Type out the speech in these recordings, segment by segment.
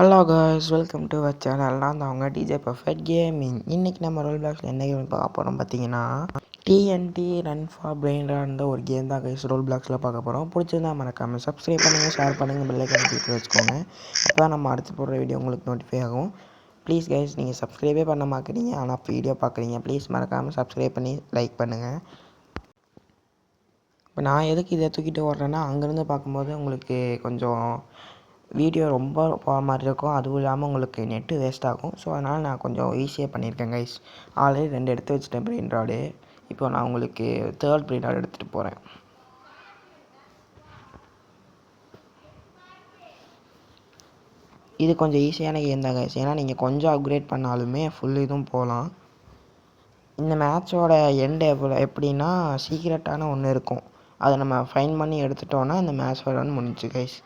Hello guys, welcome to our channel. நான் தான் அவங்க டிஜே பர்ஃபெக்ட் கேமிங். இன்றைக்கி நம்ம ரோல் பிளாக்ஸில் என்ன கேம் பார்க்க போகிறோம் பார்த்தீங்கன்னா, டிஎன்டி ரன் ஃபார் பிரெயின்ன்ற ஒரு கேம் தான் கைஸ் ரோல் பிளாக்ஸில் பார்க்க போகிறோம். பிடிச்சிருந்தா மறக்காமல் சப்ஸ்கிரைப் பண்ணுங்கள், ஷேர் பண்ணுங்கள், பெல் ஐக்கானை கிளிக் வச்சுக்கோங்க. அப்போ தான் நம்ம அடுத்து போடுற வீடியோ உங்களுக்கு நோட்டிஃபை ஆகும். ப்ளீஸ் கைஸ், நீங்கள் சப்ஸ்கிரைபே பண்ண மாட்டேறீங்க, ஆனால் வீடியோ பார்க்குறீங்க. ப்ளீஸ் மறக்காமல் சப்ஸ்கிரைப் பண்ணி லைக் பண்ணுங்கள். இப்போ நான் எதுக்கு இதை தூக்கிட்டு ஓடுறேன்னா, அங்கேருந்து பார்க்கும்போது உங்களுக்கு கொஞ்சம் வீடியோ ரொம்ப போகிற மாதிரி இருக்கும். அதுவும் இல்லாமல் உங்களுக்கு நெட்டு வேஸ்ட் ஆகும். ஸோ அதனால் நான் கொஞ்சம் ஈஸியாக பண்ணியிருக்கேன் கைஸ். ஆல்ரெடி 2 எடுத்து வச்சுட்டேன் பிரெயின் ராடு. இப்போ நான் உங்களுக்கு 3rd பிரெயின் ராடு எடுத்துகிட்டு போகிறேன். இது கொஞ்சம் ஈஸியான கேம் தான் கைஸ். ஏன்னா நீங்கள் கொஞ்சம் அப்கிரேட் பண்ணாலுமே ஃபுல் இதுவும் போகலாம். இந்த மேட்சோட எண்டு எப்படின்னா, சீக்ரெட்டான ஒன்று இருக்கும். அதை நம்ம ஃபைன் பண்ணி எடுத்துட்டோன்னா இந்த மேட்சோட ரன் முடிஞ்சு கைஸ்.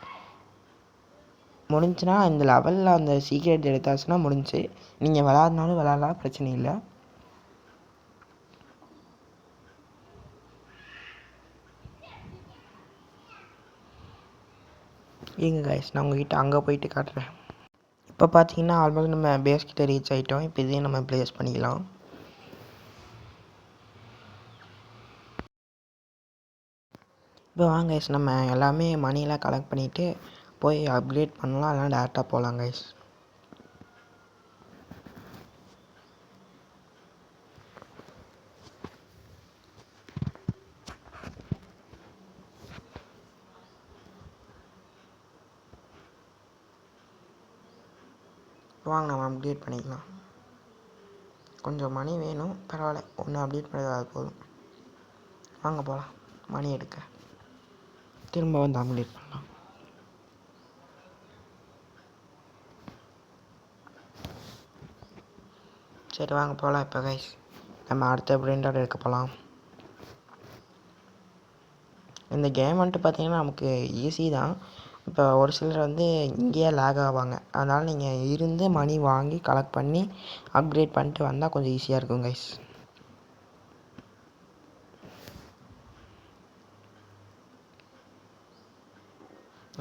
முடிஞ்சுன்னா இந்த லெவலில் அந்த சீக்ரெட் எடுத்தாச்சுன்னா முடிஞ்சு. நீங்கள் விளாட்னாலும் விளாட்லாம், பிரச்சனை இல்லை. ஏங்க கைஸ், நான் உங்ககிட்ட அங்கே போயிட்டு காட்டுறேன். இப்போ பார்த்தீங்கன்னா ஆல்மோஸ்ட் நம்ம பேஸ் கிட்ட ரீச் ஆகிட்டோம். இப்போ இதையும் நம்ம ப்ளேஸ் பண்ணிக்கலாம். இப்போ வாங்க கைஸ், நம்ம எல்லாமே மணியெல்லாம் கலெக்ட் பண்ணிவிட்டு போய் அப்கிரேட் பண்ணலாம். அதெல்லாம் டேரெக்டாக போகலாம் கைஸ். வாங்க நம்ம அப்டேட் பண்ணிக்கலாம். கொஞ்சம் மணி வேணும், பரவாயில்ல. ஒன்று அப்டேட் பண்ணது அது போதும். வாங்க போகலாம் மணி எடுக்க. திரும்ப வந்து அப்டேட் பண்ணலாம். சரி வாங்க போகலாம். இப்போ கைஸ் நம்ம அடுத்த பிரெயின் ராட் எடுக்க போகலாம். இந்த கேம் வந்துட்டு பார்த்தீங்கன்னா நமக்கு ஈஸி தான். இப்போ ஒரு சிலர் வந்து இங்கேயே லேக் ஆவாங்க. அதனால் நீங்கள் இருந்து மணி வாங்கி கலெக்ட் பண்ணி அப்கிரேட் பண்ணிட்டு வந்தால் கொஞ்சம் ஈஸியாக இருக்கும் கைஸ்.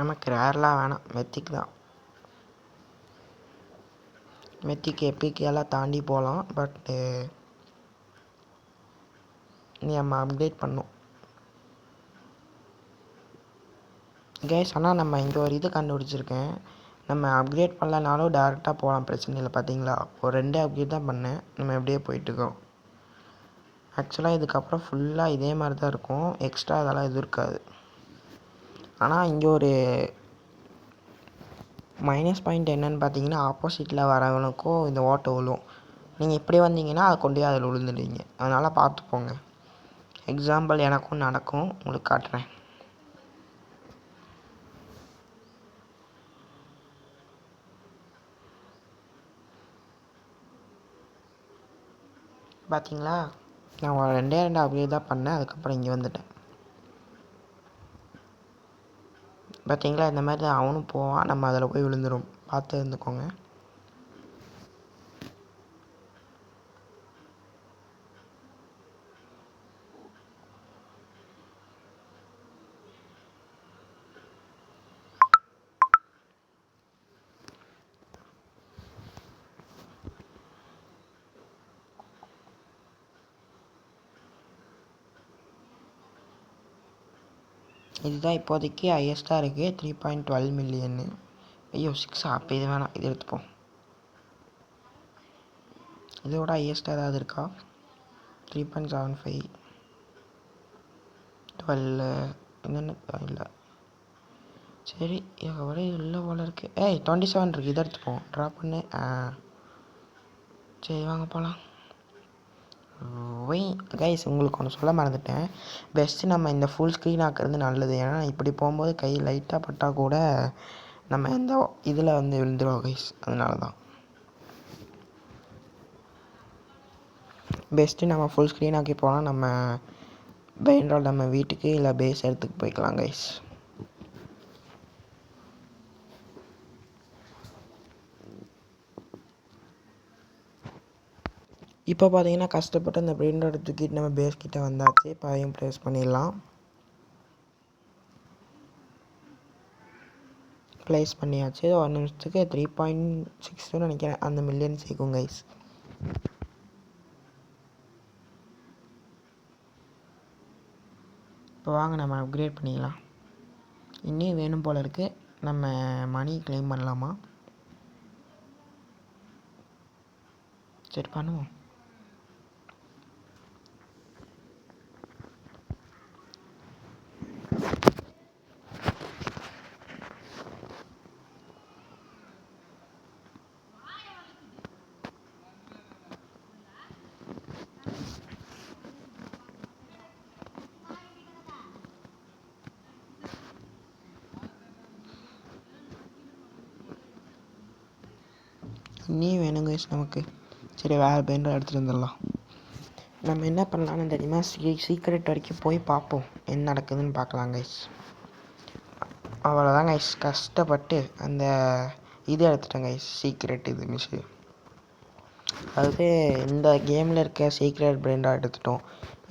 நமக்கு ரேர்லாம் வேணாம், மெத்திக் தான். மெத்திக் எப்பிக் எல்லாம் தாண்டி போகலாம். பட்டு நம்ம அப்டேட் பண்ணோம் கைஸ். ஆனால் நம்ம இங்கே ஒரு இது கண்டுபிடிச்சிருக்கேன். நம்ம அப்கிரேட் பண்ணலனாலும் டேரெக்டாக போகலாம், பிரச்சனை இல்லை. பார்த்தீங்களா, ஒரு 2 அப்கிரேட் தான் பண்ணேன். நம்ம எப்படியே போயிட்டுருக்கோம். ஆக்சுவலாக இதுக்கப்புறம் ஃபுல்லாக இதே மாதிரி தான் இருக்கும். எக்ஸ்ட்ரா அதெல்லாம் எதுவும் இருக்காது. ஆனால் இங்கே ஒரு மைனஸ் பாயிண்ட் என்னென்னு பார்த்தீங்கன்னா, ஆப்போசிட்டில் வரவனுக்கும் இந்த ஓட்டை விழும். நீங்கள் இப்படி வந்தீங்கன்னா அதை கொண்டு போய் அதில் விழுந்துடுவீங்க. அதனால் பார்த்து போங்க. எக்ஸாம்பிள் எனக்கும் நடக்கும், உங்களுக்கு காட்டுறேன். பார்த்தீங்களா, நான் 2 அப்படியே தான் பண்ணேன். அதுக்கப்புறம் இங்கே வந்துட்டேன். பார்த்தீங்களா, இந்த மாதிரி தான் அவனும் போவான். நம்ம அதில் போய் விழுந்துடும். பார்த்து இருந்துக்கோங்க. இதுதான் இப்போதைக்கு ஹையஸ்ட்டாக இருக்குது, 3.12 மில்லியனு. ஐயோ 6 அப்போ இது வேணாம், இது எடுத்துப்போம். இதோட ஹையஸ்ட்டாக ஏதாவது இருக்கா? 3.75, 12 என்னென்ன இல்லை. சரி, எவ்வளோ இல்லை போல இருக்குது. 27 இருக்குது, இதை எடுத்துப்போம். ட்ரா பண்ணு. சரி வாங்க போகலாம். கைஸ், உங்களுக்கு ஒன்று சொல்ல மறந்துட்டேன். பெஸ்ட்டு நம்ம இந்த ஃபுல் ஸ்க்ரீன் ஆக்குறது நல்லது. ஏன்னா இப்படி போகும்போது கை லைட்டாக பட்டால் கூட நம்ம இந்த இதில் வந்து விழுந்துடும் கைஸ். அதனால தான் பெஸ்ட்டு நம்ம ஃபுல் ஸ்க்ரீன் ஆக்கி போனால் நம்ம பிரெயின் ராட் நம்ம வீட்டுக்கு இல்லை பேஸ் இடத்துக்கு போய்க்கலாம் கைஸ். இப்போ பார்த்தீங்கன்னா கஷ்டப்பட்டு அந்த பிரெயின் ராட் தூக்கிட்டு நம்ம பேஸ் கிட்டே வந்தாச்சு. இப்போ அதையும் ப்ளேஸ் பண்ணிடலாம். ப்ளேஸ் பண்ணியாச்சு. ஒரு நிமிஷத்துக்கு 3.6 நினைக்கிறேன் அந்த மில்லியன் சேர்க்கும் கைஸ். இப்போ வாங்க நம்ம அப்கிரேட் பண்ணிக்கலாம். இன்னும் வேணும் போல் இருக்குது. நம்ம மணி கிளைம் பண்ணலாமா? சரி பண்ணுவோம். இன்னும் வேணும் கைஸ் நமக்கு. சரி வேறு பெயிண்டர் எடுத்துகிட்டு வந்துடலாம். நம்ம என்ன பண்ணலான்னு தெரியுமா, சீக்ரெட் வரைக்கும் போய் பார்ப்போம் என்ன நடக்குதுன்னு பார்க்கலாம் கைஸ். அவ்வளோதான் கைஸ், கஷ்டப்பட்டு அந்த இது எடுத்துட்டேன் கைஸ், சீக்ரெட் இது மிஸ்ஸு. அதாவது இந்த கேமில் இருக்க சீக்ரெட் பிரெண்டாக எடுத்துட்டோம்.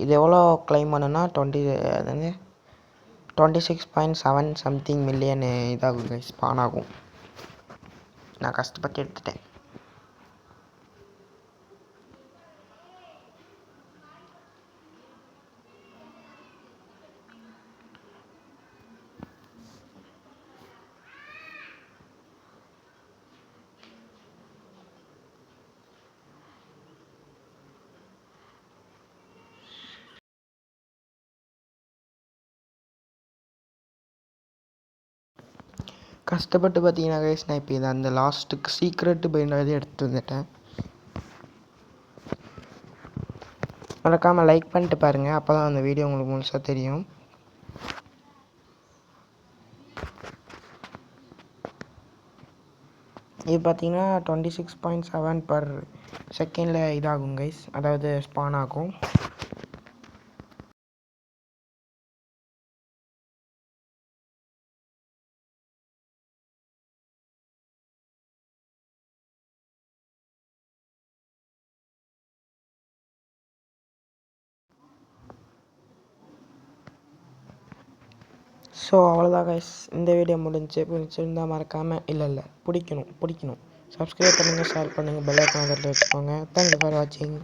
இது எவ்வளோ கிளைம் பண்ணுன்னா 26.7 சம்திங் மில்லியன் இதாகும் கைஸ், ஸ்பான் ஆகும். நான் கஷ்டப்பட்டு எடுத்துட்டேன். கஷ்டப்பட்டு பார்த்தீங்கன்னா கைஸ், நான் இப்போ இதை அந்த லாஸ்ட்டுக்கு சீக்ரெட்டு பெயிண்டாக எடுத்துகிட்டு வந்துட்டேன். மறக்காமல் லைக் பண்ணிட்டு பாருங்கள், அப்போ தான் அந்த வீடியோ உங்களுக்கு முழுசாக தெரியும். இது பார்த்தீங்கன்னா 26.7 பர் செகண்டில் இதாகும் கைஸ், அதாவது ஸ்பான் ஆகும். ஸோ அவ்வளோதான் கைஸ், இந்த வீடியோ பிடிச்சிருந்தால் மறக்காமல் பிடிக்கணும் சப்ஸ்கிரைப் பண்ணுங்கள், ஷேர் பண்ணுங்கள், பெல் ஐக்கானை தட்டி வச்சுக்கோங்க. தேங்க்யூ ஃபார் வாட்சிங்.